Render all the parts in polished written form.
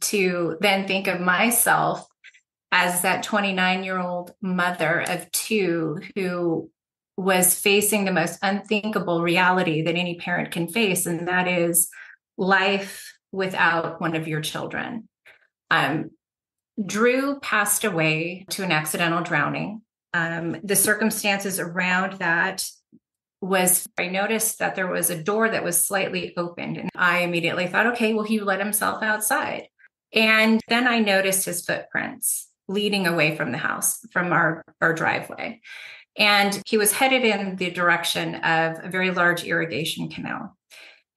to then think of myself as that 29-year-old mother of two who was facing the most unthinkable reality that any parent can face, and that is life without one of your children. Drew passed away to an accidental drowning. The circumstances around that was, I noticed that there was a door that was slightly opened, and I immediately thought, okay, well, he let himself outside. And then I noticed his footprints leading away from the house, from our driveway. And he was headed in the direction of a very large irrigation canal.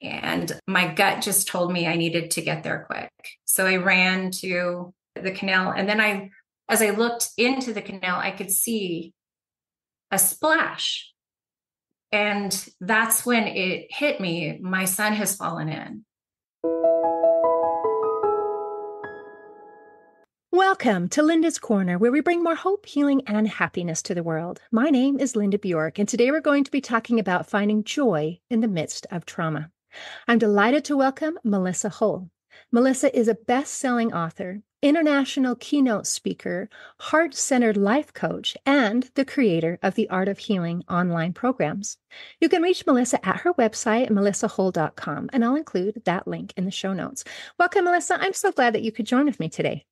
And my gut just told me I needed to get there quick. So I ran to the canal. And then as I looked into the canal, I could see a splash. And that's when it hit me. My son has fallen in. Welcome to Linda's Corner, where we bring more hope, healing, and happiness to the world. My name is Linda Bjork, and today we're going to be talking about finding joy in the midst of trauma. I'm delighted to welcome Melissa Hull. Melissa is a best-selling author, international keynote speaker, heart-centered life coach, and the creator of the Art of Healing online programs. You can reach Melissa at her website, melissahull.com, and I'll include that link in the show notes. Welcome, Melissa. I'm so glad that you could join with me today.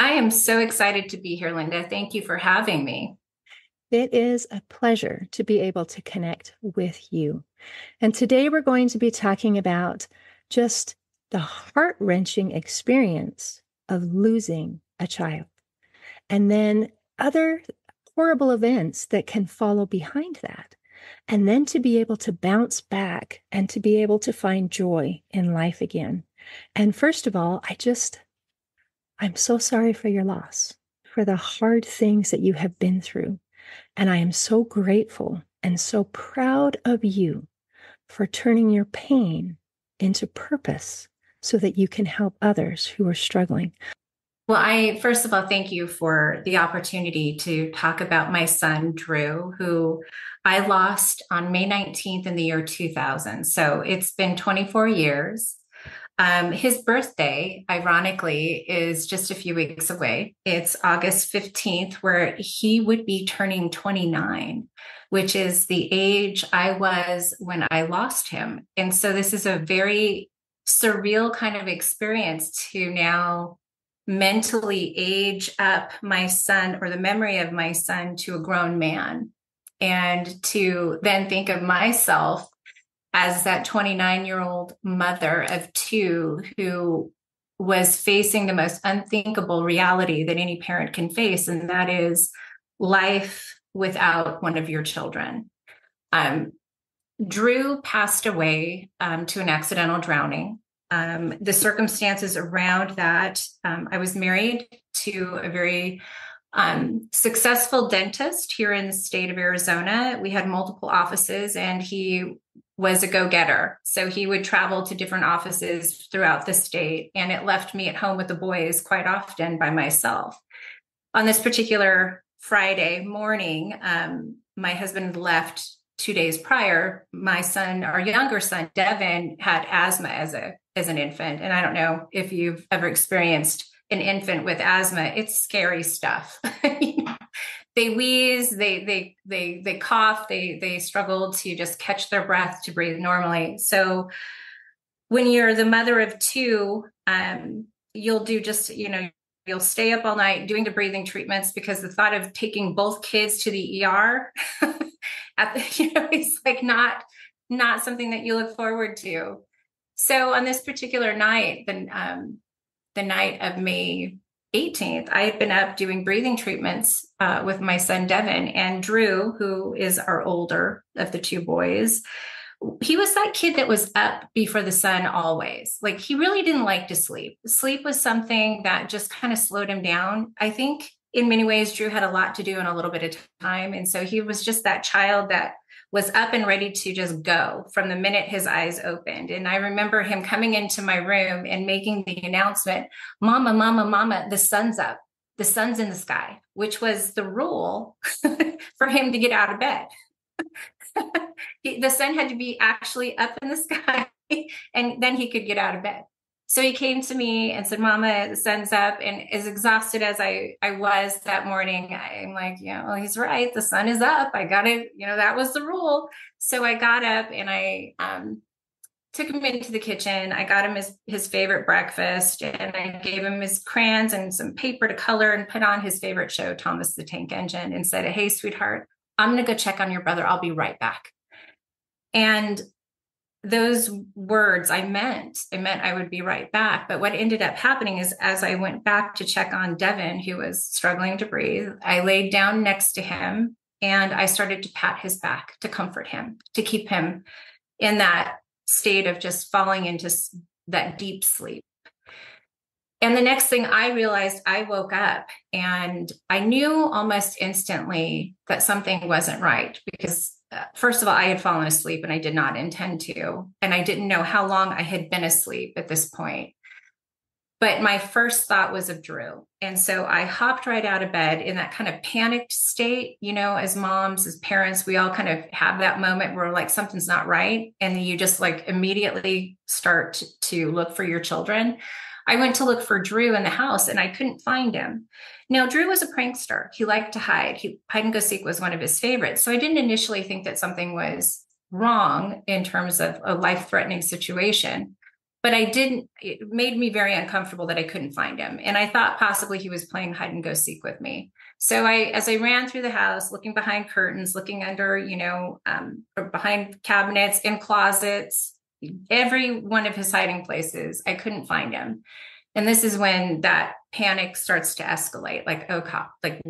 I am so excited to be here, Linda. Thank you for having me. It is a pleasure to be able to connect with you. And today we're going to be talking about just the heart-wrenching experience of losing a child, and then other horrible events that can follow behind that. And then to be able to bounce back and to be able to find joy in life again. And first of all, I'm so sorry for your loss, for the hard things that you have been through. And I am so grateful and so proud of you for turning your pain into purpose so that you can help others who are struggling. Well, first of all, thank you for the opportunity to talk about my son, Drew, who I lost on May 19th in the year 2000. So it's been 24 years. His birthday, ironically, is just a few weeks away. It's August 15th, where he would be turning 29, which is the age I was when I lost him. And so this is a very surreal kind of experience to now mentally age up my son, or the memory of my son, to a grown man, and to then think of myself as that 29-year-old mother of two who was facing the most unthinkable reality that any parent can face, and that is life without one of your children. Drew passed away to an accidental drowning. The circumstances around that, I was married to a very successful dentist here in the state of Arizona. We had multiple offices, and he was a go-getter. So he would travel to different offices throughout the state, and it left me at home with the boys quite often by myself. On this particular Friday morning, my husband left 2 days prior. My son, our younger son, Devin, had asthma as an infant. And I don't know if you've ever experienced an infant with asthma. It's scary stuff. They wheeze, they cough, they struggle to just catch their breath to breathe normally. So when you're the mother of two, you'll do just, you'll stay up all night doing the breathing treatments, because the thought of taking both kids to the ER it's like not something that you look forward to. So on this particular night, the night of May 18th, I had been up doing breathing treatments with my son, Devin, and Drew, who is our older of the two boys. He was that kid that was up before the sun always. Like, he really didn't like to sleep. Sleep was something that just kind of slowed him down. I think in many ways, Drew had a lot to do in a little bit of time. And so he was just that child that was up and ready to just go from the minute his eyes opened. And I remember him coming into my room and making the announcement, "Mama, mama, mama, the sun's up. The sun's in the sky," which was the rule for him to get out of bed. The sun had to be actually up in the sky, and then he could get out of bed. So he came to me and said, Mama, the sun's up. And as exhausted as I was that morning, I'm like, yeah, well, he's right. The sun is up. I got it. That was the rule. So I got up and I took him into the kitchen. I got him his favorite breakfast, and I gave him his crayons and some paper to color, and put on his favorite show, Thomas the Tank Engine, and said, hey, sweetheart, I'm going to go check on your brother. I'll be right back. And those words I meant I would be right back. But what ended up happening is, as I went back to check on Devin, who was struggling to breathe, I laid down next to him and I started to pat his back to comfort him, to keep him in that state of just falling into that deep sleep. And the next thing I realized, I woke up and I knew almost instantly that something wasn't right, because first of all, I had fallen asleep and I did not intend to. And I didn't know how long I had been asleep at this point. But my first thought was of Drew. And so I hopped right out of bed in that kind of panicked state. As moms, as parents, we all kind of have that moment where like something's not right. And you just like immediately start to look for your children. I went to look for Drew in the house and I couldn't find him. Now, Drew was a prankster. He liked to hide. Hide and go seek was one of his favorites. So I didn't initially think that something was wrong in terms of a life-threatening situation. But it made me very uncomfortable that I couldn't find him. And I thought possibly he was playing hide and go seek with me. So as I ran through the house, looking behind curtains, looking under, or behind cabinets, in closets, every one of his hiding places, I couldn't find him. And this is when that panic starts to escalate, like, oh, God, like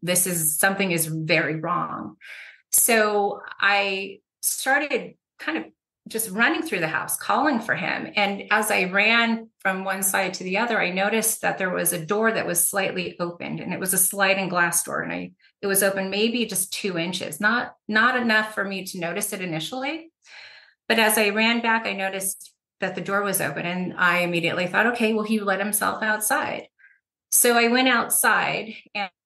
something is very wrong. So I started kind of just running through the house, calling for him. And as I ran from one side to the other, I noticed that there was a door that was slightly opened, and it was a sliding glass door. And it was open maybe just 2 inches, not enough for me to notice it initially. But as I ran back, I noticed that the door was open, and I immediately thought, okay, well, he let himself outside. So I went outside,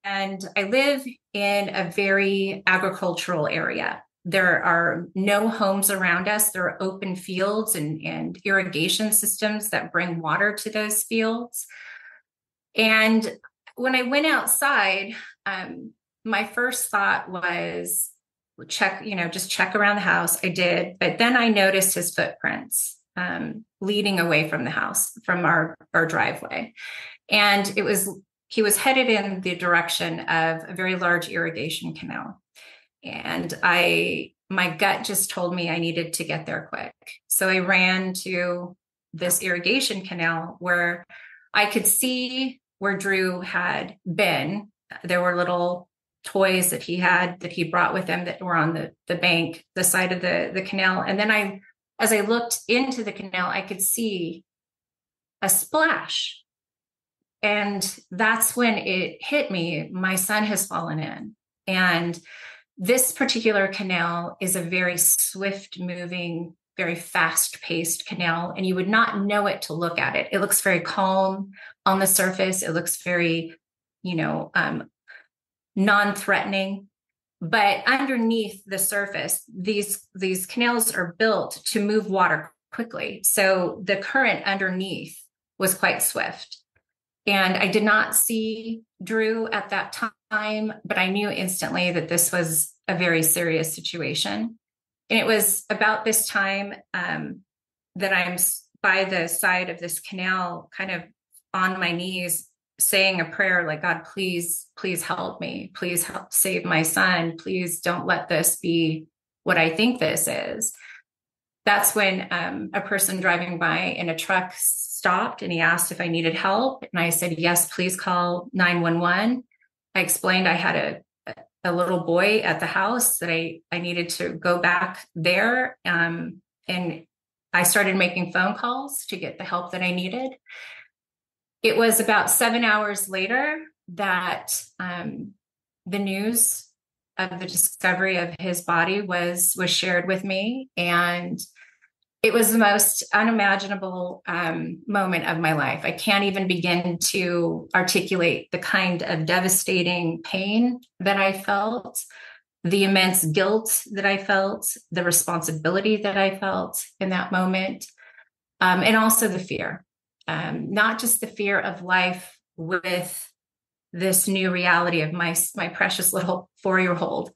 and I live in a very agricultural area. There are no homes around us. There are open fields and irrigation systems that bring water to those fields. And when I went outside, my first thought was just check around the house. I did, but then I noticed his footprints leading away from the house, from our driveway. And he was headed in the direction of a very large irrigation canal. And my gut just told me I needed to get there quick. So I ran to this irrigation canal where I could see where Drew had been. There were little toys that he brought with him that were on the bank, the side of the canal. And then as I looked into the canal, I could see a splash. And that's when it hit me. My son has fallen in. And this particular canal is a very swift moving, very fast paced canal. And you would not know it to look at it. It looks very calm on the surface. It looks very, non-threatening. But underneath the surface, these canals are built to move water quickly. So the current underneath was quite swift. And I did not see Drew at that time, but I knew instantly that this was a very serious situation. And it was about this time that I'm by the side of this canal, kind of on my knees, saying a prayer like, God, please help me. Please help save my son. Please don't let this be what I think this is. That's when a person driving by in a truck stopped, and he asked if I needed help. And I said, yes, please call 911. I explained I had a little boy at the house, that I needed to go back there. And I started making phone calls to get the help that I needed. It was about 7 hours later that the news of the discovery of his body was shared with me. And it was the most unimaginable moment of my life. I can't even begin to articulate the kind of devastating pain that I felt, the immense guilt that I felt, the responsibility that I felt in that moment, and also the fear. not just the fear of life with this new reality of my precious little 4-year-old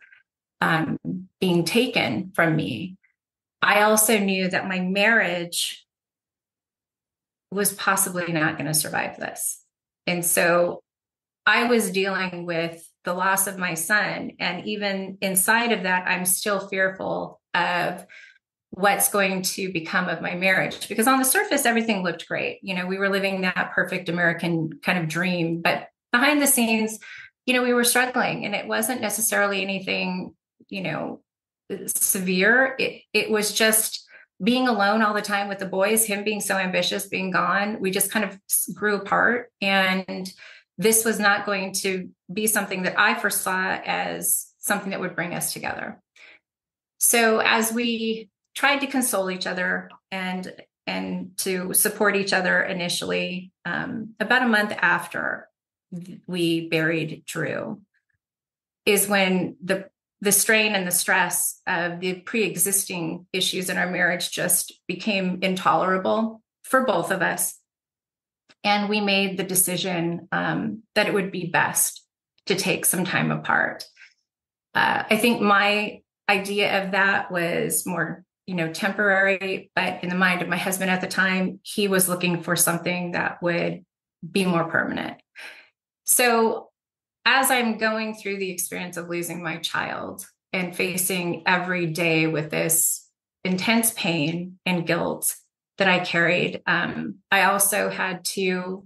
being taken from me. I also knew that my marriage was possibly not going to survive this. And so I was dealing with the loss of my son. And even inside of that, I'm still fearful of what's going to become of my marriage, because on the surface, everything looked great. We were living that perfect American kind of dream, but behind the scenes, we were struggling, and it wasn't necessarily anything, severe. It was just being alone all the time with the boys, him being so ambitious, being gone. We just kind of grew apart, and this was not going to be something that I foresaw as something that would bring us together. So as we tried to console each other and to support each other initially, about a month after we buried Drew is when the strain and the stress of the pre-existing issues in our marriage just became intolerable for both of us. And we made the decision that it would be best to take some time apart. I think my idea of that was more, temporary, but in the mind of my husband at the time, he was looking for something that would be more permanent. So as I'm going through the experience of losing my child and facing every day with this intense pain and guilt that I carried, I also had to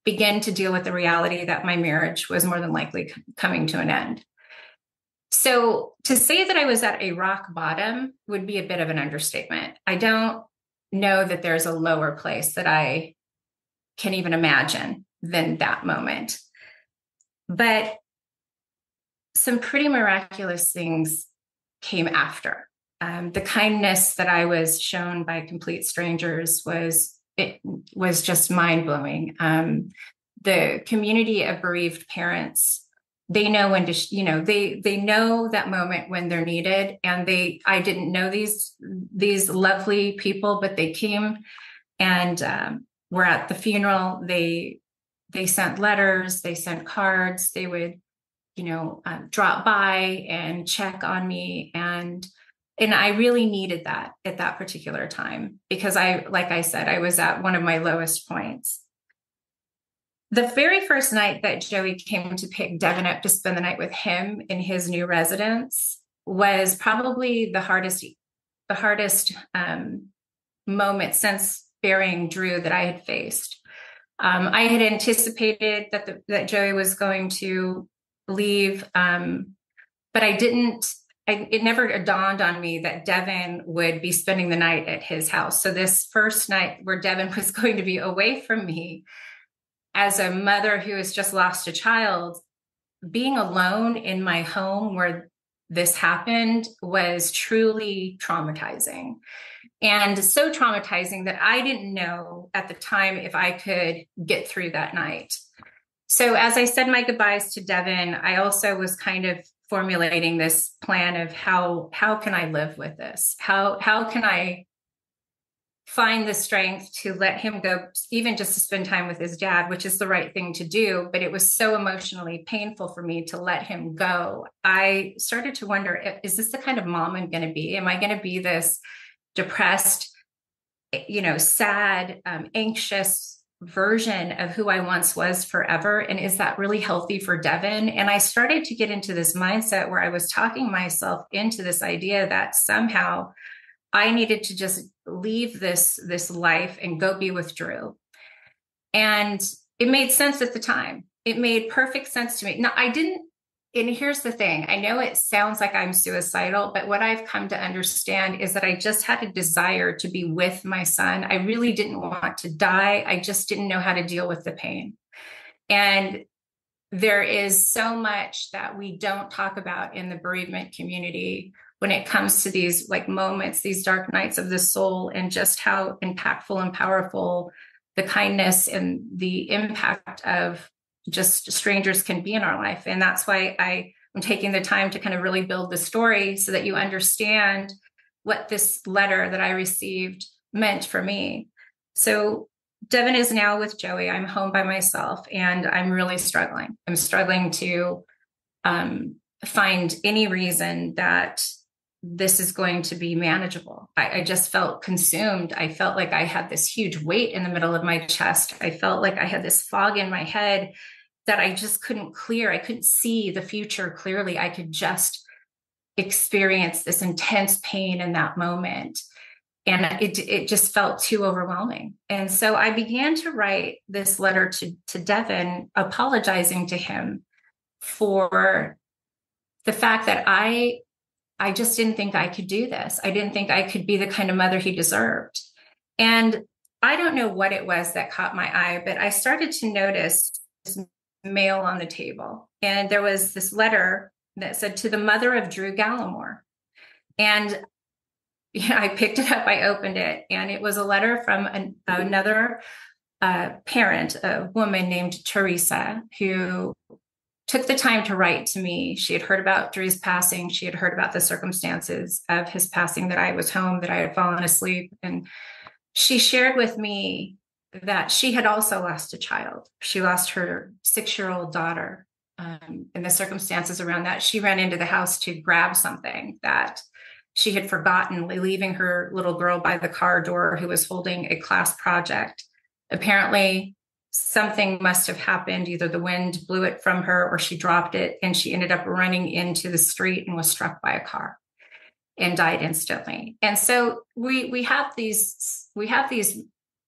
begin to deal with the reality that my marriage was more than likely coming to an end. So to say that I was at a rock bottom would be a bit of an understatement. I don't know that there's a lower place that I can even imagine than that moment. But some pretty miraculous things came after. The kindness that I was shown by complete strangers was just mind-blowing. The community of bereaved parents, they know when to, they know that moment when they're needed. And I didn't know these lovely people, but they came and were at the funeral. They sent letters, they sent cards, they would, drop by and check on me. And I really needed that at that particular time, because like I said, I was at one of my lowest points. The very first night that Joey came to pick Devin up to spend the night with him in his new residence was probably the hardest moment since burying Drew that I had faced. I had anticipated that Joey was going to leave, but I didn't. It never dawned on me that Devin would be spending the night at his house. So this first night where Devin was going to be away from me, as a mother who has just lost a child, being alone in my home where this happened was truly traumatizing. And so traumatizing that I didn't know at the time if I could get through that night. So as I said my goodbyes to Devin, I also was kind of formulating this plan of how can I live with this? How can I find the strength to let him go, even just to spend time with his dad, which is the right thing to do. But it was so emotionally painful for me to let him go. I started to wonder, is this the kind of mom I'm going to be? Am I going to be this depressed, sad, anxious version of who I once was forever? And is that really healthy for Devin? And I started to get into this mindset where I was talking myself into this idea that somehow I needed to just leave this life and go be with Drew. And it made sense at the time. It made perfect sense to me. Now, I didn't, and here's the thing. I know it sounds like I'm suicidal, but what I've come to understand is that I just had a desire to be with my son. I really didn't want to die. I just didn't know how to deal with the pain. And there is so much that we don't talk about in the bereavement community when it comes to these moments, these dark nights of the soul, and just how impactful and powerful the kindness and the impact of just strangers can be in our life. And that's why I am taking the time to kind of really build the story so that you understand what this letter that I received meant for me. So Devin is now with Joey. I'm home by myself and I'm really struggling. I'm struggling to find any reason that this is going to be manageable. I just felt consumed. I felt like I had this huge weight in the middle of my chest. I felt like I had this fog in my head that I just couldn't clear. I couldn't see the future clearly. I could just experience this intense pain in that moment. And it just felt too overwhelming. And so I began to write this letter to Devin, apologizing to him for the fact that I just didn't think I could do this. I didn't think I could be the kind of mother he deserved. And I don't know what it was that caught my eye, but I started to notice this mail on the table. And there was this letter that said, to the mother of Drew Gallimore. And I picked it up, I opened it, and it was a letter from another parent, a woman named Teresa, who took the time to write to me. She had heard about Drew's passing. She had heard about the circumstances of his passing, that I was home, that I had fallen asleep. And she shared with me that she had also lost a child. She lost her 6-year-old daughter. And the circumstances around that, she ran into the house to grab something that she had forgotten, leaving her little girl by the car door who was holding a class project. Apparently, something must have happened. Either the wind blew it from her or she dropped it, and she ended up running into the street and was struck by a car and died instantly. And so we have these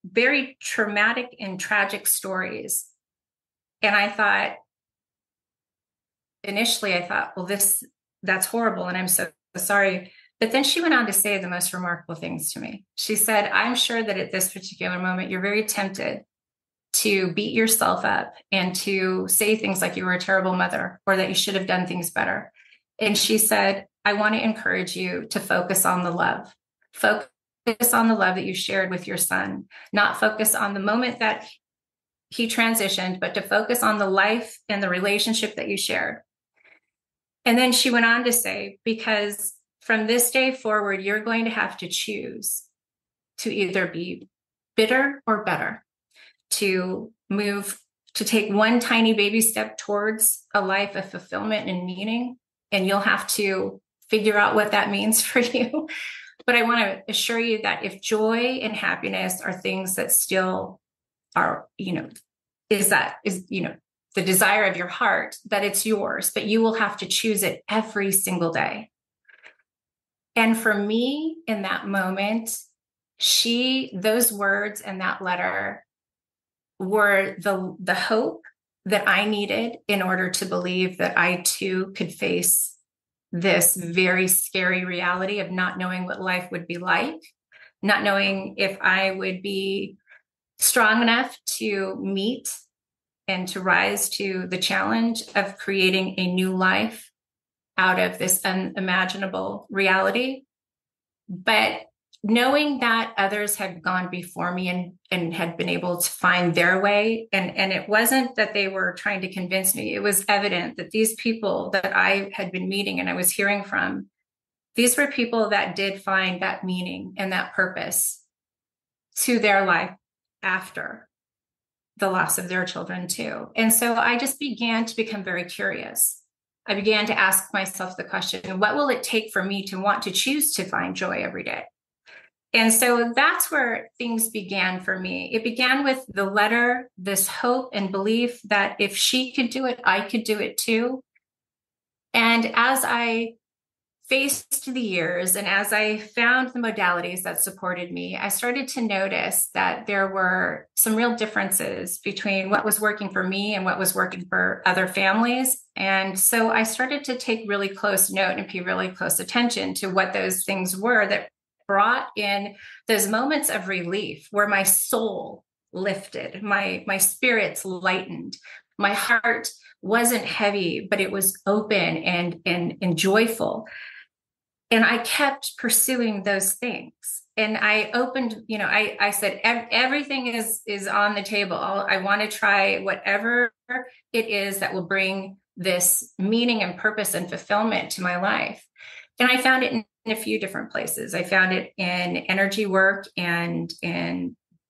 very traumatic and tragic stories. And initially I thought, well, that's horrible, and I'm so sorry. But then she went on to say the most remarkable things to me. She said, I'm sure that at this particular moment, you're very tempted to beat yourself up and to say things like you were a terrible mother or that you should have done things better. And she said, I want to encourage you to focus on the love. Focus on the love that you shared with your son, not focus on the moment that he transitioned, but to focus on the life and the relationship that you shared. And then she went on to say, because from this day forward, you're going to have to choose to either be bitter or better, to take one tiny baby step towards a life of fulfillment and meaning. And you'll have to figure out what that means for you. But I want to assure you that if joy and happiness are things that still are, is the desire of your heart, that it's yours, but you will have to choose it every single day. And for me, in that moment, those words and that letter were the hope that I needed in order to believe that I too could face this very scary reality of not knowing what life would be like, not knowing if I would be strong enough to meet and to rise to the challenge of creating a new life out of this unimaginable reality. But knowing that others had gone before me and had been able to find their way, and it wasn't that they were trying to convince me. It was evident that these people that I had been meeting and I was hearing from, these were people that did find that meaning and that purpose to their life after the loss of their children too. And so I just began to become very curious. I began to ask myself the question, what will it take for me to want to choose to find joy every day? And so that's where things began for me. It began with the letter, this hope and belief that if she could do it, I could do it too. And as I faced the years and as I found the modalities that supported me, I started to notice that there were some real differences between what was working for me and what was working for other families. And so I started to take really close note and pay really close attention to what those things were that brought in those moments of relief where my soul lifted, my spirits lightened, my heart wasn't heavy, but it was open and joyful. And I kept pursuing those things. And I opened, I said, everything is on the table. I want to try whatever it is that will bring this meaning and purpose and fulfillment to my life. And I found it in a few different places. I found it in energy work and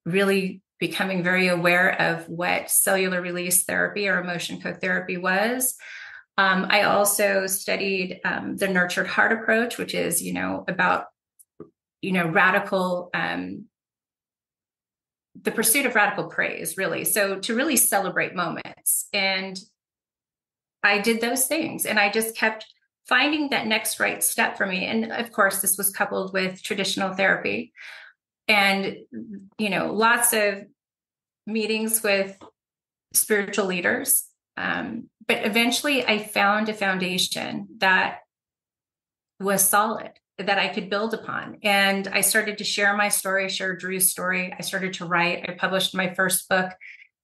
really becoming very aware of what cellular release therapy or emotion code therapy was. I also studied the nurtured heart approach, which is, about, radical, the pursuit of radical praise, really. So to really celebrate moments. And I did those things, and I just kept finding that next right step for me. And of course, this was coupled with traditional therapy and, lots of meetings with spiritual leaders. But eventually I found a foundation that was solid, that I could build upon. And I started to share my story, share Drew's story. I started to write. I published my first book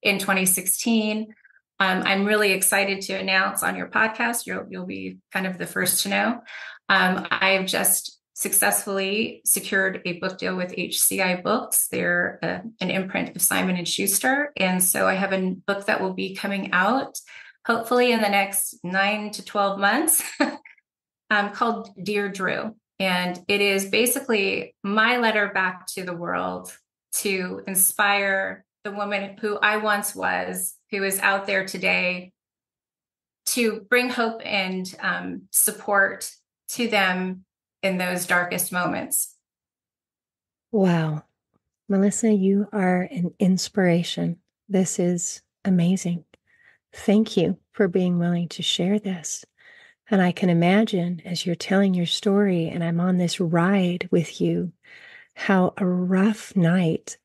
in 2016. I'm really excited to announce on your podcast, you'll be kind of the first to know. I've just successfully secured a book deal with HCI Books. They're an imprint of Simon and Schuster. And so I have a book that will be coming out hopefully in the next 9 to 12 months called Dear Drew. And it is basically my letter back to the world to inspire the woman who I once was, who is out there today, to bring hope and support to them in those darkest moments. Wow. Melissa, you are an inspiration. This is amazing. Thank you for being willing to share this. And I can imagine as you're telling your story and I'm on this ride with you, how a rough night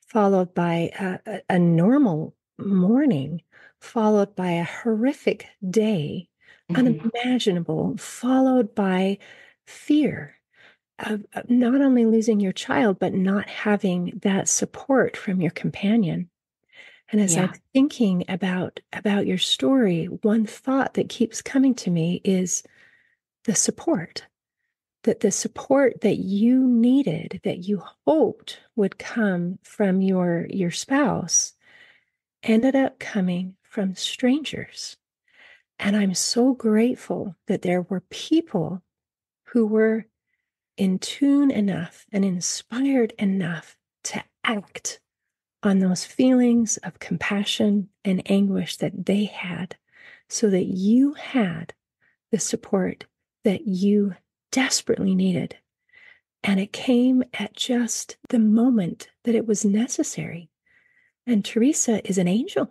followed by a normal morning, followed by a horrific day, unimaginable, followed by fear of not only losing your child, but not having that support from your companion. And as I'm thinking about your story, one thought that keeps coming to me is the support. That the support that you needed, that you hoped would come from your spouse, ended up coming from strangers. And I'm so grateful that there were people who were in tune enough and inspired enough to act on those feelings of compassion and anguish that they had, so that you had the support that you desperately needed. And it came at just the moment that it was necessary. And Teresa is an angel.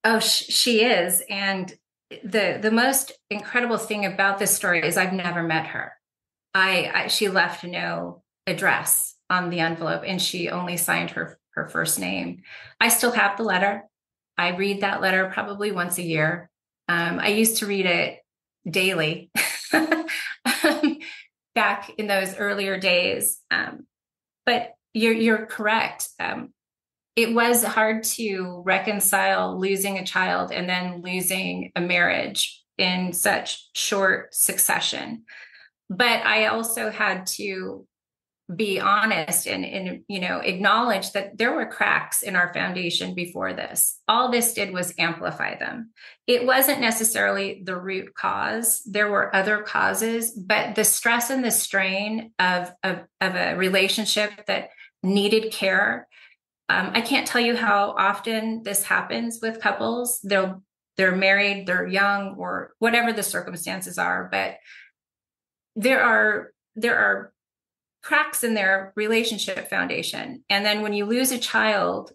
Oh, she is. And the most incredible thing about this story is I've never met her. She left no address on the envelope, and she only signed her first name. I still have the letter. I read that letter probably once a year. I used to read it daily back in those earlier days. But you're correct. It was hard to reconcile losing a child and then losing a marriage in such short succession. But I also had to be honest and acknowledge that there were cracks in our foundation before this. All this did was amplify them. It wasn't necessarily the root cause. There were other causes, but the stress and the strain of a relationship that needed care. I can't tell you how often this happens with couples. They're married, they're young, or whatever the circumstances are, but there are cracks in their relationship foundation. And then when you lose a child,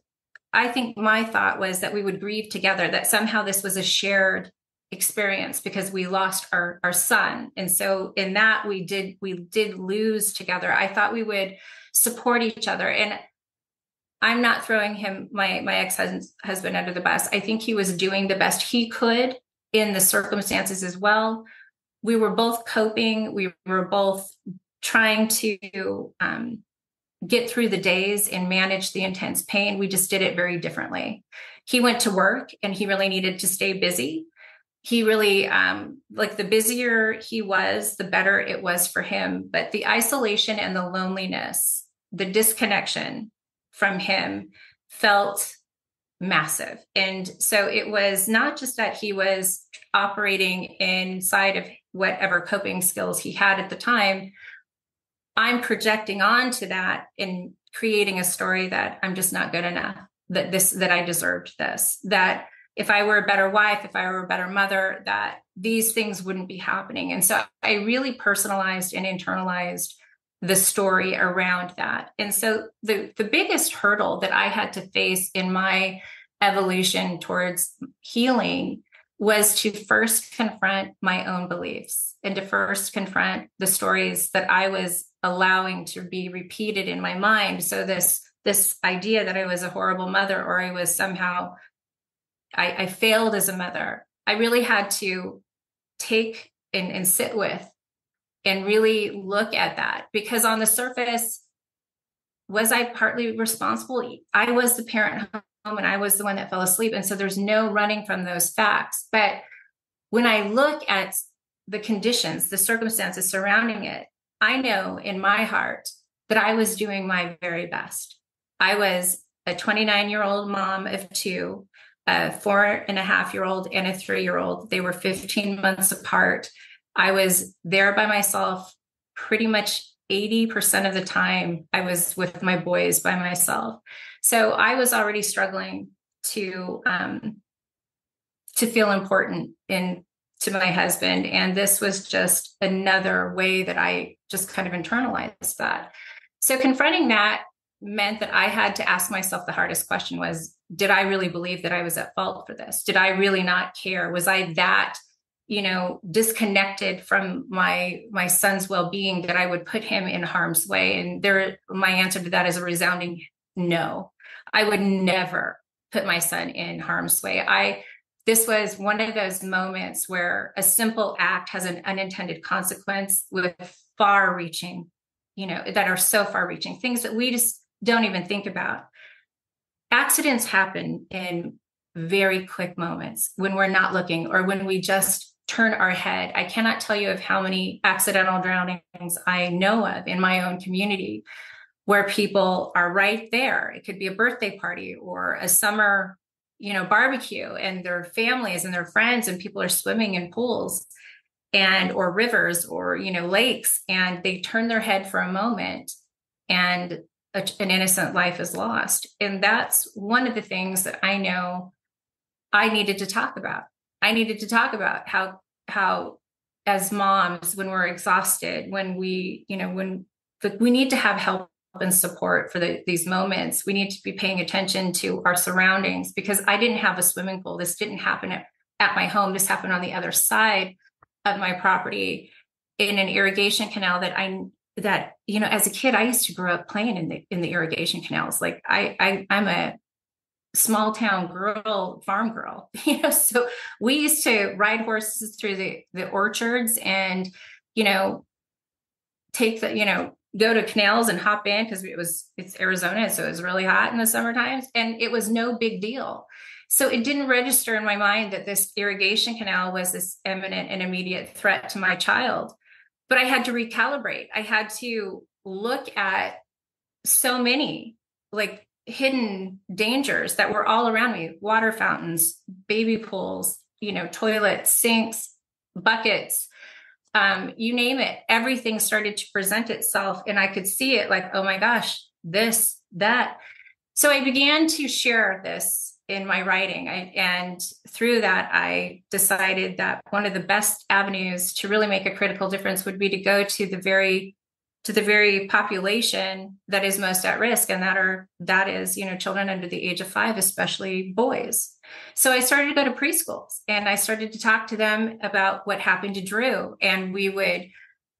I think my thought was that we would grieve together, that somehow this was a shared experience because we lost our son. And so in that we did lose together. I thought we would support each other. And I'm not throwing my ex-husband under the bus. I think he was doing the best he could in the circumstances as well. We were both coping. We were both trying to get through the days and manage the intense pain. We just did it very differently. He went to work and he really needed to stay busy. He really, the busier he was, the better it was for him. But the isolation and the loneliness, the disconnection from him felt massive. And so it was not just that he was operating inside of whatever coping skills he had at the time. I'm projecting onto that and creating a story that I'm just not good enough. that I deserved this, that if I were a better wife, if I were a better mother, that these things wouldn't be happening. And so I really personalized and internalized the story around that. And so the biggest hurdle that I had to face in my evolution towards healing was to first confront my own beliefs and to first confront the stories that I was allowing to be repeated in my mind. So this idea that I was a horrible mother, or I was somehow, I failed as a mother, I really had to take and sit with and really look at that, because on the surface, was I partly responsible? I was the parent home and I was the one that fell asleep. And so there's no running from those facts. But when I look at the conditions, the circumstances surrounding it, I know in my heart that I was doing my very best. I was a 29-year-old mom of two, a 4.5-year-old and a 3-year-old. They were 15 months apart. I was there by myself pretty much 80% of the time. I was with my boys by myself. So I was already struggling to feel important to my husband. And this was just another way that I just kind of internalized that. So confronting that meant that I had to ask myself the hardest question was, did I really believe that I was at fault for this? Did I really not care? Was I that, disconnected from my son's well-being that I would put him in harm's way? And my answer to that is a resounding no. I would never put my son in harm's way. This was one of those moments where a simple act has an unintended consequence with far-reaching, that are so far-reaching, things that we just don't even think about. Accidents happen in very quick moments when we're not looking, or when we just turn our head. I cannot tell you of how many accidental drownings I know of in my own community where people are right there. It could be a birthday party or a summer, barbecue, and their families and their friends and people are swimming in pools or rivers or, lakes, and they turn their head for a moment and an innocent life is lost. And that's one of the things that I know I needed to talk about. I needed to talk about how as moms, when we're exhausted, when we need to have help and support for these moments, we need to be paying attention to our surroundings, because I didn't have a swimming pool. This didn't happen at my home. This happened on the other side of my property in an irrigation canal that as a kid, I used to grow up playing in the irrigation canals. Like I'm a small town girl, farm girl, so we used to ride horses through the orchards and, take go to canals and hop in, because it's Arizona. So it was really hot in the summer times, and it was no big deal. So it didn't register in my mind that this irrigation canal was this imminent and immediate threat to my child. But I had to recalibrate. I had to look at so many hidden dangers that were all around me: water fountains, baby pools, toilets, sinks, buckets, you name it. Everything started to present itself, and I could see it like, oh my gosh, this, that. So I began to share this in my writing. And through that, I decided that one of the best avenues to really make a critical difference would be to go to the very population that is most at risk. And that is children under the age of 5, especially boys. So I started to go to preschools, and I started to talk to them about what happened to Drew. And we would,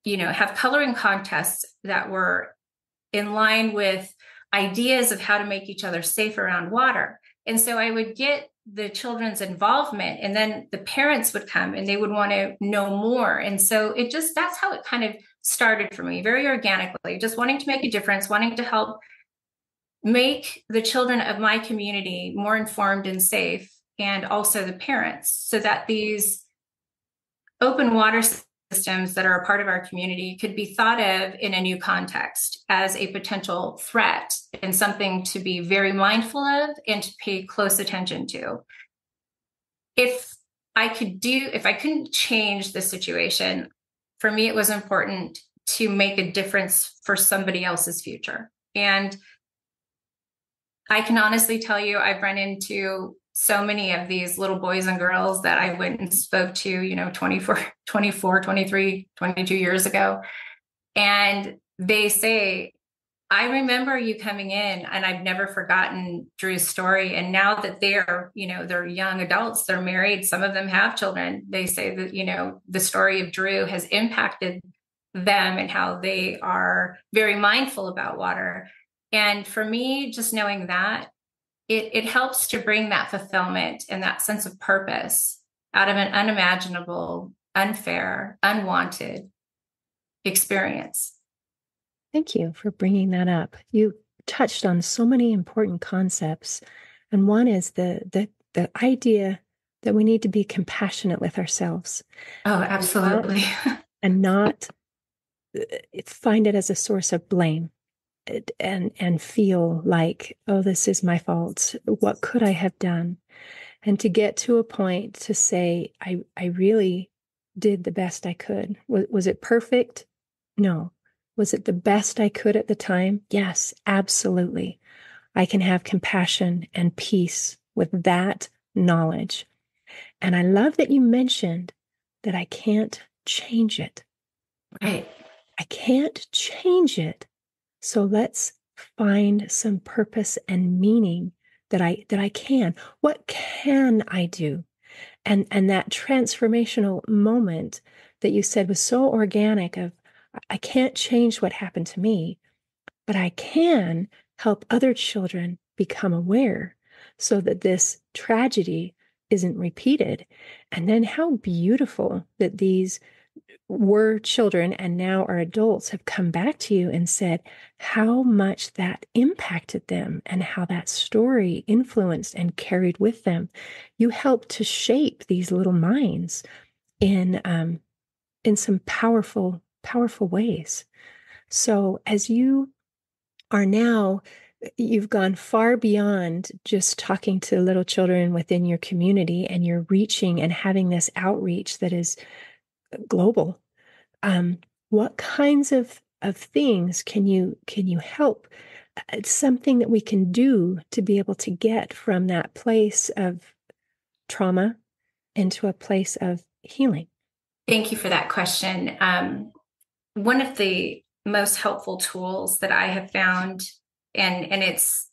have coloring contests that were in line with ideas of how to make each other safe around water. And so I would get the children's involvement, and then the parents would come and they would want to know more. And so that's how it kind of started for me, very organically, just wanting to make a difference, wanting to help make the children of my community more informed and safe, and also the parents, so that these open water systems that are a part of our community could be thought of in a new context as a potential threat and something to be very mindful of and to pay close attention to. If I couldn't change the situation, for me, it was important to make a difference for somebody else's future. And I can honestly tell you, I've run into so many of these little boys and girls that I went and spoke to, 24, 23, 22 years ago. And they say, I remember you coming in, and I've never forgotten Drew's story. And now that they're young adults, they're married, some of them have children. They say that, the story of Drew has impacted them and how they are very mindful about water. And for me, just knowing that, it helps to bring that fulfillment and that sense of purpose out of an unimaginable, unfair, unwanted experience. Thank you for bringing that up. You touched on so many important concepts, and one is the idea that we need to be compassionate with ourselves. Oh, and not, absolutely. and not find it as a source of blame and feel like, oh, this is my fault. What could I have done? And to get to a point to say, I really did the best I could. Was it perfect? No. Was it the best I could at the time? Yes, absolutely. I can have compassion and peace with that knowledge. And I love that you mentioned that I can't change it. Right. I can't change it. So let's find some purpose and meaning that I can. What can I do? And that transformational moment that you said was so organic of I can't change what happened to me, but I can help other children become aware so that this tragedy isn't repeated. And then how beautiful that these were children and now are adults have come back to you and said how much that impacted them and how that story influenced and carried with them. You helped to shape these little minds in some powerful, powerful ways. So as you are now, you've gone far beyond just talking to little children within your community, and you're reaching and having this outreach that is global. What kinds of things can you help? It's something that we can do to be able to get from that place of trauma into a place of healing. Thank you for that question. One of the most helpful tools that I have found, and it's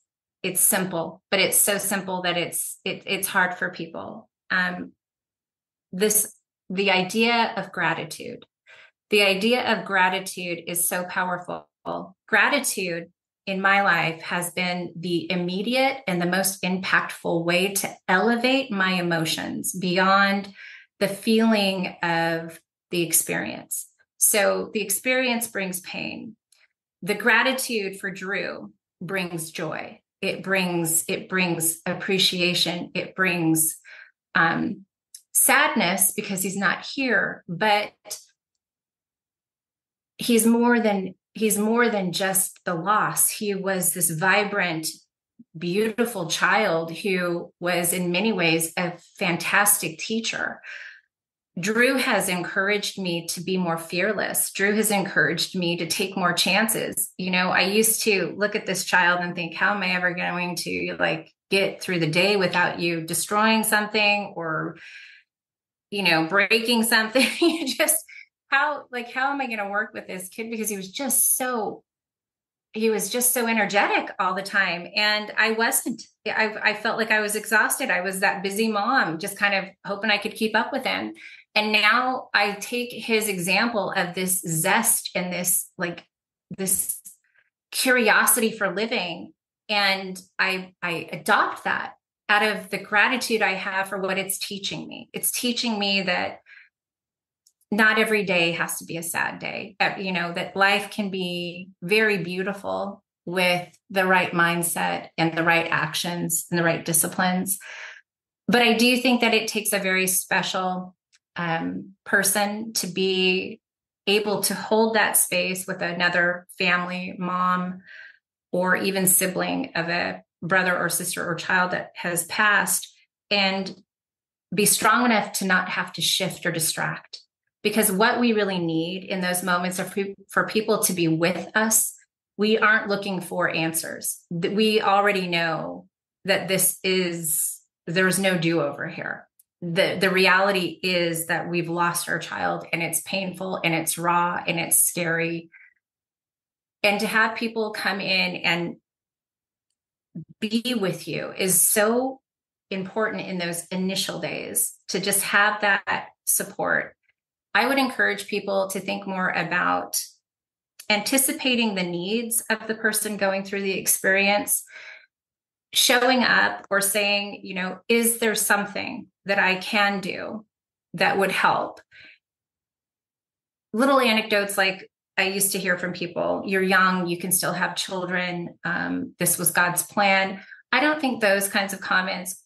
simple, but it's so simple that it's hard for people. This the idea of gratitude. The idea of gratitude is so powerful. Gratitude in my life has been the immediate and the most impactful way to elevate my emotions beyond the feeling of the experience. So the experience brings pain. The gratitude for Drew brings joy. It brings appreciation. It brings sadness because he's not here, but he's more than just the loss. He was this vibrant, beautiful child who was in many ways a fantastic teacher. Drew has encouraged me to be more fearless. Drew has encouraged me to take more chances. I used to look at this child and think, how am I ever going to get through the day without you destroying something or, breaking something? Just how am I going to work with this kid? Because he was just so energetic all the time. And I wasn't. I felt like I was exhausted. I was that busy mom, just kind of hoping I could keep up with him. And now I take his example of this zest and this curiosity for living, and I adopt that out of the gratitude I have for what it's teaching me. It's teaching me that not every day has to be a sad day, that life can be very beautiful with the right mindset and the right actions and the right disciplines. But I do think that it takes a very special person to be able to hold that space with another family, mom, or even sibling of a brother or sister or child that has passed, and be strong enough to not have to shift or distract. Because what we really need in those moments are for people to be with us we aren't looking for answers. We already know that there's no do-over here. The reality is that we've lost our child, and it's painful and it's raw and it's scary. And to have people come in and be with you is so important in those initial days, to just have that support. I would encourage people to think more about anticipating the needs of the person going through the experience, showing up or saying, is there something that I can do that would help? Little anecdotes like I used to hear from people, you're young, you can still have children. This was God's plan. I don't think those kinds of comments,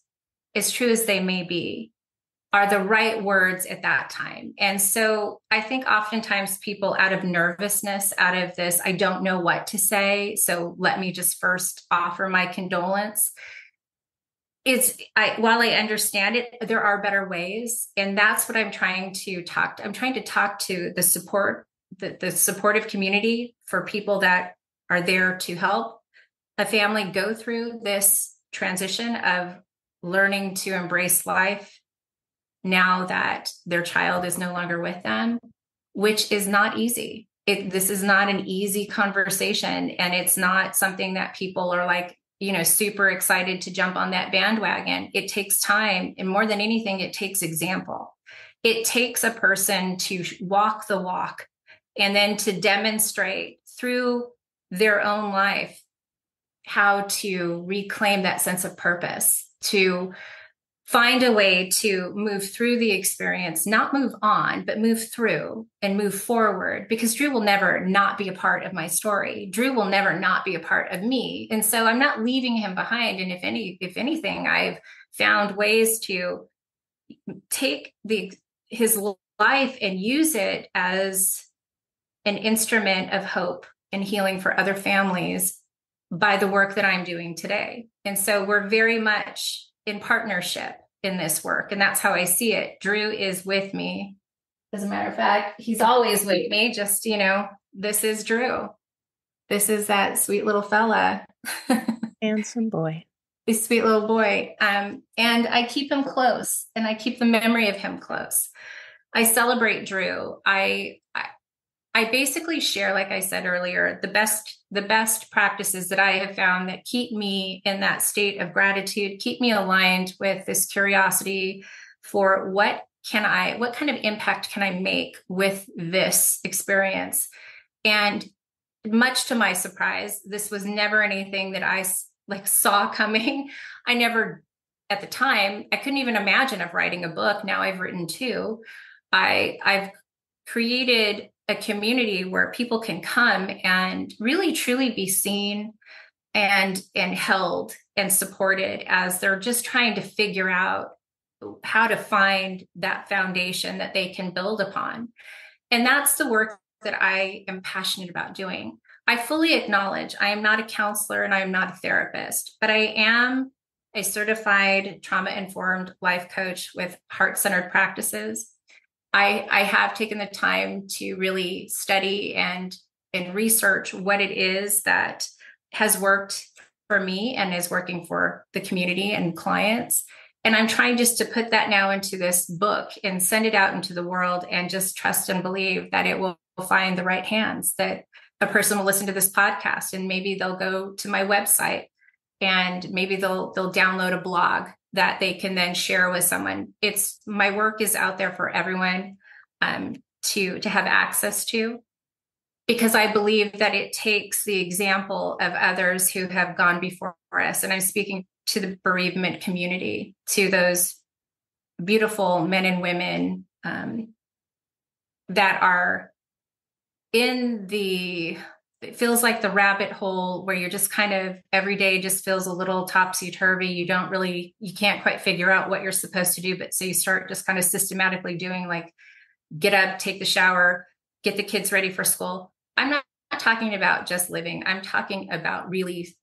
as true as they may be, are the right words at that time. And so I think oftentimes people, out of nervousness, out of this, I don't know what to say, so let me just first offer my condolence. While I understand it, there are better ways. And that's what I'm trying to talk to. I'm trying to talk to the supportive community, for people that are there to help a family go through this transition of learning to embrace life now that their child is no longer with them, which is not easy. This is not an easy conversation, and it's not something that people are like, super excited to jump on that bandwagon. It takes time, and more than anything, it takes example. It takes a person to walk the walk, and then to demonstrate through their own life how to reclaim that sense of purpose, to find a way to move through the experience, not move on, but move through and move forward, because Drew will never not be a part of my story. Drew will never not be a part of me. And so I'm not leaving him behind. And if anything, I've found ways to take his life and use it as an instrument of hope and healing for other families by the work that I'm doing today. And so we're very much in partnership in this work. And that's how I see it. Drew is with me. As a matter of fact, he's always with me. Just, this is Drew. This is that sweet little fella. Handsome boy. This sweet little boy. And I keep him close, and I keep the memory of him close. I celebrate Drew. I basically share, like I said earlier, the best practices that I have found that keep me in that state of gratitude, keep me aligned with this curiosity for what kind of impact can I make with this experience. And much to my surprise, this was never anything that I saw coming. I never, at the time, I couldn't even imagine of writing a book. Now I've written two. I've created a community where people can come and really truly be seen and held and supported as they're just trying to figure out how to find that foundation that they can build upon. And that's the work that I am passionate about doing. I fully acknowledge I am not a counselor and I am not a therapist, but I am a certified trauma-informed life coach with heart-centered practices. I have taken the time to really study and research what it is that has worked for me and is working for the community and clients. And I'm trying just to put that now into this book and send it out into the world, and just trust and believe that it will find the right hands, that a person will listen to this podcast and maybe they'll go to my website, and maybe they'll download a blog that they can then share with someone. My work is out there for everyone to have access to, because I believe that it takes the example of others who have gone before us. And I'm speaking to the bereavement community, to those beautiful men and women that are it feels like the rabbit hole where you're just kind of, every day just feels a little topsy-turvy. You can't quite figure out what you're supposed to do. But so you start just kind of systematically doing, like, get up, take the shower, get the kids ready for school. I'm not talking about just living. I'm talking about really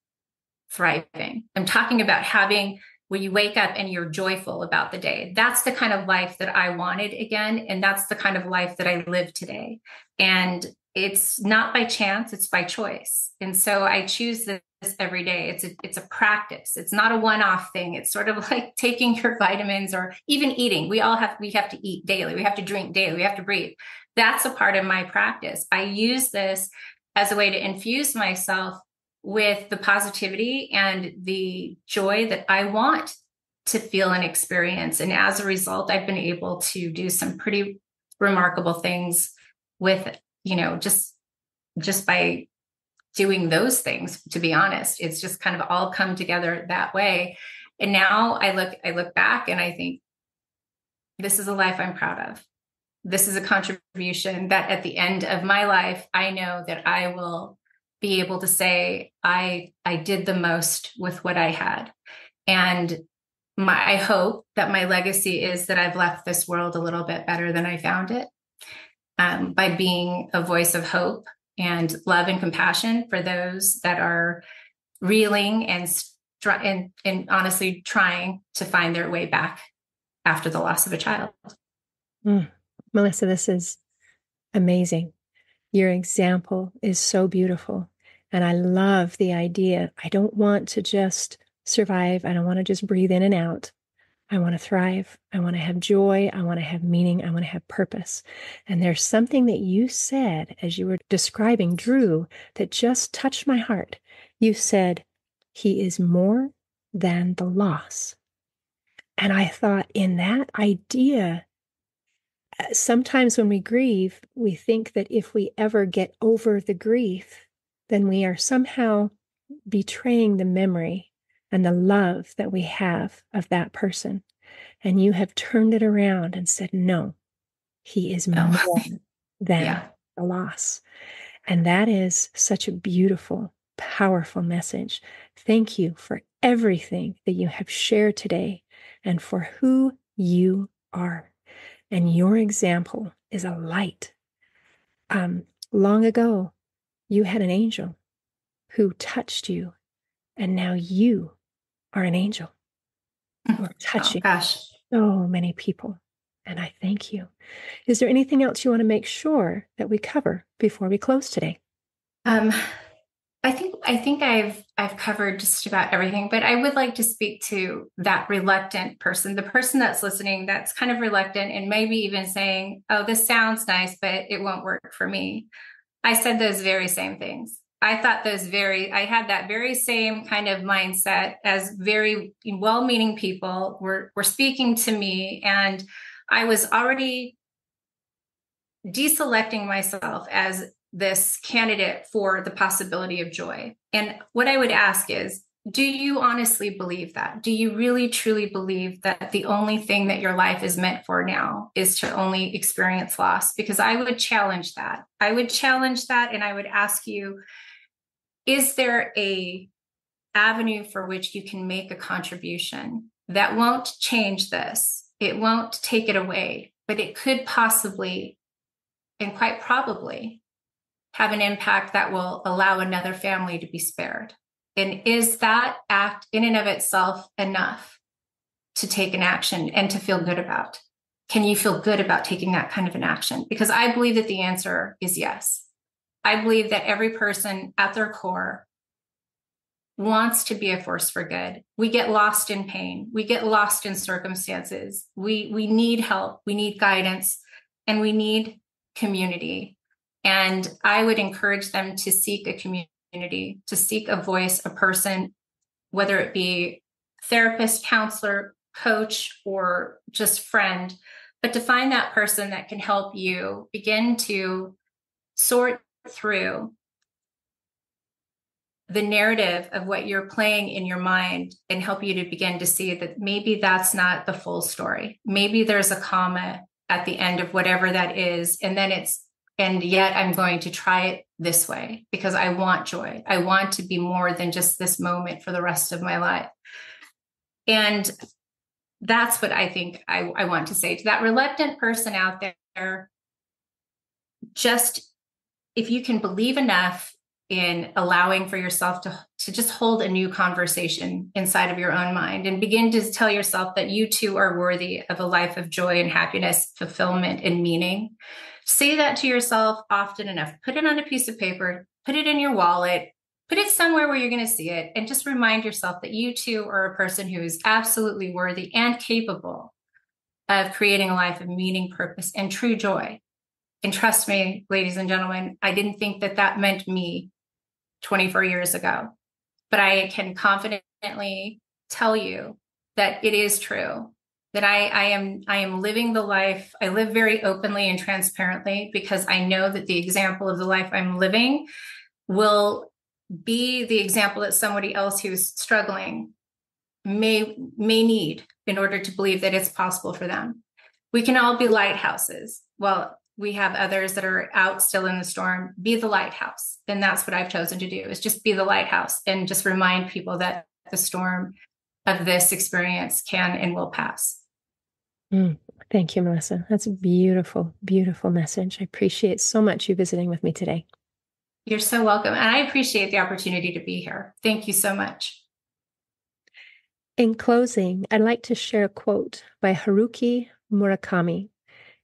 thriving. I'm talking about having, when you wake up and you're joyful about the day. That's the kind of life that I wanted again. And that's the kind of life that I live today. And it's not by chance, it's by choice. And so I choose this every day. It's a practice. It's not a one-off thing. It's sort of like taking your vitamins or even eating. We have to eat daily. We have to drink daily. We have to breathe. That's a part of my practice. I use this as a way to infuse myself with the positivity and the joy that I want to feel and experience. And as a result, I've been able to do some pretty remarkable things with, just by doing those things, to be honest. It's just kind of all come together that way. And now I look back and I think, this is a life I'm proud of. This is a contribution that at the end of my life, I know that I will be able to say, I did the most with what I had. And I hope that my legacy is that I've left this world a little bit better than I found it, by being a voice of hope and love and compassion for those that are reeling and honestly trying to find their way back after the loss of a child. Melissa, this is amazing. Your example is so beautiful. And I love the idea. I don't want to just survive. I don't want to just breathe in and out. I want to thrive. I want to have joy. I want to have meaning. I want to have purpose. And there's something that you said as you were describing Drew that just touched my heart. You said, he is more than the loss. And I thought, in that idea, sometimes when we grieve, we think that if we ever get over the grief, then we are somehow betraying the memory and the love that we have of that person. And you have turned it around and said, no, he is more than the loss. And that is such a beautiful, powerful message. Thank you for everything that you have shared today and for who you are. And your example is a light. Long ago, you had an angel who touched you, and now you are an angel who are touching so many people. And I thank you. Is there anything else you want to make sure that we cover before we close today? I think I've covered just about everything, but I would like to speak to that reluctant person, the person that's listening, that's kind of reluctant and maybe even saying, oh, this sounds nice, but it won't work for me. I said those very same things. I had that very same kind of mindset as very well-meaning people were speaking to me. And I was already deselecting myself as this candidate for the possibility of joy. And what I would ask is, do you honestly believe that? Do you really, truly believe that the only thing that your life is meant for now is to only experience loss? Because I would challenge that. I would challenge that. And I would ask you, is there a avenue for which you can make a contribution that won't change this? It won't take it away, but it could possibly, and quite probably, have an impact that will allow another family to be spared. And is that act in and of itself enough to take an action and to feel good about? Can you feel good about taking that kind of an action? Because I believe that the answer is yes. I believe that every person at their core wants to be a force for good. We get lost in pain. We get lost in circumstances. We need help. We need guidance, and we need community. And I would encourage them to seek a community, to seek a voice, a person, whether it be therapist, counselor, coach, or just friend, but to find that person that can help you begin to sort through the narrative of what you're playing in your mind and help you to begin to see that maybe that's not the full story. Maybe there's a comma at the end of whatever that is. And yet I'm going to try it this way because I want joy. I want to be more than just this moment for the rest of my life. And that's what I think I want to say to that reluctant person out there. Just, if you can believe enough in allowing for yourself to just hold a new conversation inside of your own mind and begin to tell yourself that you too are worthy of a life of joy and happiness, fulfillment and meaning. Say that to yourself often enough. Put it on a piece of paper, put it in your wallet, put it somewhere where you're going to see it, and just remind yourself that you too are a person who is absolutely worthy and capable of creating a life of meaning, purpose, and true joy. And trust me, ladies and gentlemen, I didn't think that that meant me 24 years ago, but I can confidently tell you that it is true, that I am living the life. I live very openly and transparently because I know that the example of the life I'm living will be the example that somebody else who's struggling may need in order to believe that it's possible for them. We can all be lighthouses. Well, we have others that are out still in the storm. Be the lighthouse. And that's what I've chosen to do, is just be the lighthouse and just remind people that the storm of this experience can and will pass. Thank you, Melissa. That's a beautiful, beautiful message. I appreciate so much you visiting with me today. You're so welcome. And I appreciate the opportunity to be here. Thank you so much. In closing, I'd like to share a quote by Haruki Murakami.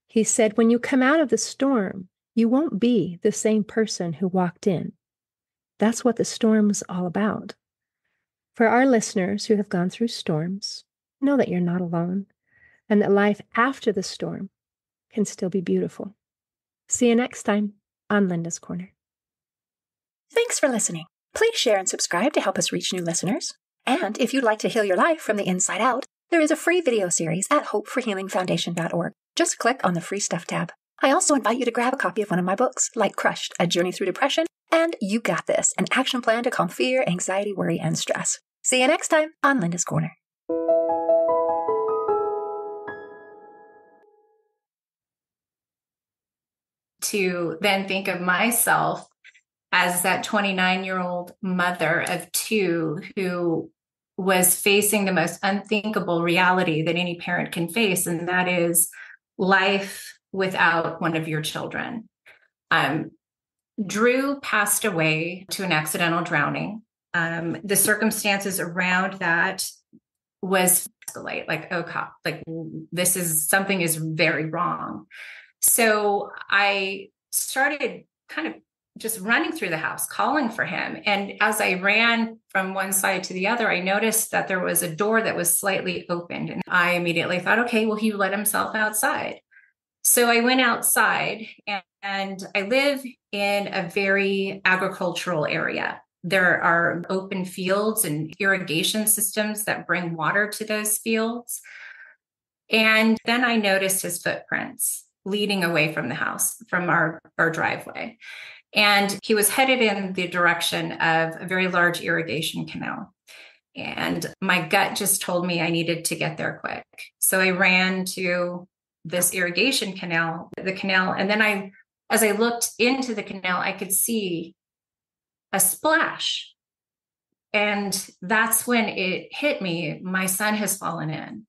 He said, "When you come out of the storm, you won't be the same person who walked in. That's what the storm's all about." For our listeners who have gone through storms, know that you're not alone and that life after the storm can still be beautiful. See you next time on Linda's Corner. Thanks for listening. Please share and subscribe to help us reach new listeners. And if you'd like to heal your life from the inside out, there is a free video series at hopeforhealingfoundation.org. Just click on the free stuff tab. I also invite you to grab a copy of one of my books, like Crushed, A Journey Through Depression, and You Got This, an action plan to calm fear, anxiety, worry, and stress. See you next time on Linda's Corner. To then think of myself as that 29-year-old mother of two who was facing the most unthinkable reality that any parent can face, and that is life without one of your children. Drew passed away to an accidental drowning. The circumstances around that was like, oh God, like something is very wrong. So I started kind of just running through the house, calling for him. And as I ran from one side to the other, I noticed that there was a door that was slightly opened. And I immediately thought, okay, well, he let himself outside. So I went outside, and I live in a very agricultural area. There are open fields and irrigation systems that bring water to those fields. And then I noticed his footprints leading away from the house, from our driveway. And he was headed in the direction of a very large irrigation canal. And my gut just told me I needed to get there quick. So I ran to this irrigation canal, and then as I looked into the canal, I could see a splash. And that's when it hit me. My son has fallen in.